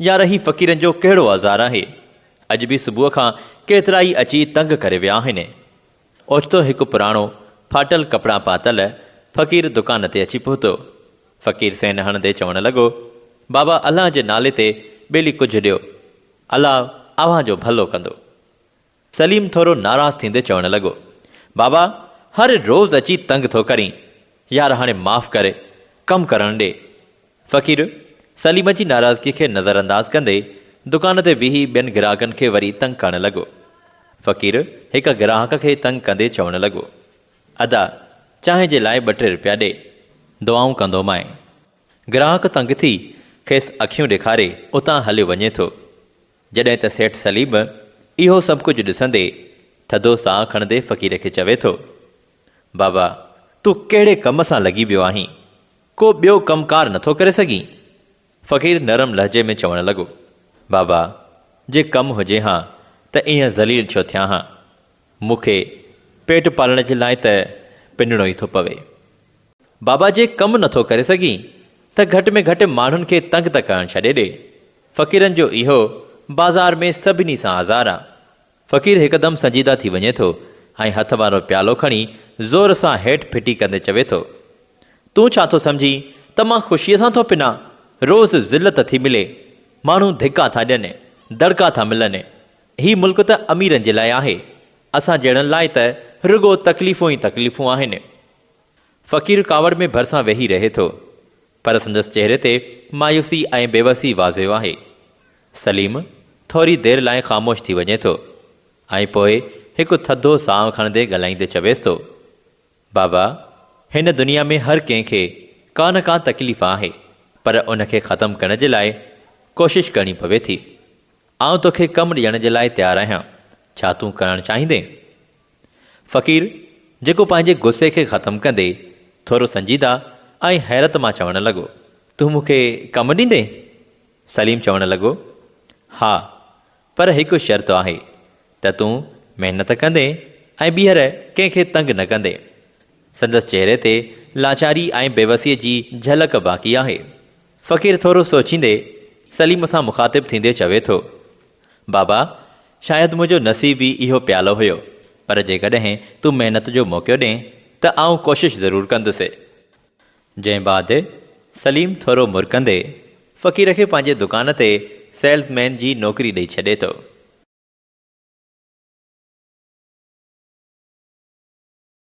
यार ही फ़क़ीरनि जो कहिड़ो आज़ार आहे। अॼु बि सुबुह खां केतिरा ई अची तंग करे विया आहिनि। ओचितो हिकु पुराणो फाटल कपिड़ा पातल फ़क़ीर दुकान ते अची पहुतो। फ़क़ीर सेन हणंदे चवणु लॻो, बाबा अलाह जे नाले ते ॿेली कुझु ॾियो, अलाह अव्हां जो भलो कंदो। सलीम थोरो नाराज़ थींदे चवणु लॻो, बाबा हर रोज़ अची तंग थो करीं, यार हाणे माफ़ करे कमु करणु ॾे। फ़क़ीर सलीम जी नाराज़गी खे नज़रअंदाज़ कंदे दुकान ते बीही ॿियनि ग्राहकनि खे वरी तंग करणु लॻो। फ़क़ीर हिक ग्राहक खे तंग कंदे चवणु लॻो, अदा चांहि जे लाइ 2-3 रुपया ॾे, दुआऊं कंदोमांइ। ग्राहक तंग थी खेसि अखियूं ॾेखारे उतां हलियो वञे थो। जॾहिं त सेठ सलीम इहो सभु कुझु ॾिसंदे थधो साहु खणंदे फ़क़ीर खे चवे थो, बाबा तूं कहिड़े कम सां लॻी वियो आहीं, को ॿियो कमकार नथो करे सघीं? फ़क़ीर नरम लहजे में चवणु लॻो, बाबा जे कमु हुजे हां त ईअं ज़लील छो थियां हां, मूंखे पेट पालण जे लाइ त पिनणो ई थो पवे। बाबा जे कमु नथो करे सघीं त घटि में घटि माण्हुनि खे तंग त करणु छॾे ॾे। फ़क़ीरनि जो इहो बाज़ार में सभिनी सां आज़ार आहे। फ़क़ीर हिकदमि संजीदा थी वञे थो ऐं हथ वारो प्यालो खणी ज़ोर सां हेठि फिटी कंदे चवे थो, तूं छा थो सम्झी त मां ख़ुशीअ सां थो पिना? रोज़ ज़िलत थी मिले, माण्हू धिका था ॾियनि, दड़का था मिलनि। हीउ मुल्क त अमीरनि जे लाइ आहे, असां जहिड़नि लाइ त रुगो तकलीफ़ूं ई तकलीफ़ूं आहिनि। फ़क़ीर कावड़ में भरिसां वेही रहे थो, पर संदसि चहिरे ते मायूसी ऐं बेवसी वाज़ियो आहे। सलीम थोरी देरि लाइ ख़ामोश थी वञे थो ऐं पोइ हिकु थधो साहु खणंदे ॻाल्हाईंदे चवेसि थो, बाबा हिन दुनिया में हर कंहिंखे का न का तकलीफ़ आहे, पर उनखे ख़तमु करण जे लाइ कोशिशि करणी पवे थी। आउं तोखे कमु ॾियण जे लाइ तयारु आहियां, छा तूं करणु चाहींदे? फ़क़ीर जेको पंहिंजे गुस्से खे ख़तमु कंदे थोरो संजीदा ऐं हैरत मां चवणु लॻो, तूं मूंखे कमु ॾींदे? सलीम चवणु लॻो, हा, पर हिकु शर्त आहे त तूं महिनत कंदे ऐं ॿीहर कंहिंखे तंग न कंदे। संदसि चहिरे ते लाचारी ऐं बेवसीअ जी झलक बाक़ी आहे। फ़क़ीर थोरो सोचींदे सलीम सां मुख़ातिब थींदे चवे थो, बाबा शायदि मुंहिंजो नसीब ई इहो प्यालो हुयो, पर जेकॾहिं तूं महिनत जो मौक़ो ॾे त आउं कोशिशि ज़रूरु कंदुसि। जंहिं बाद सलीम थोरो मुरकंदे फ़क़ीर खे पंहिंजे दुकान ते सेल्समैन जी नौकरी ॾेई छॾे थो।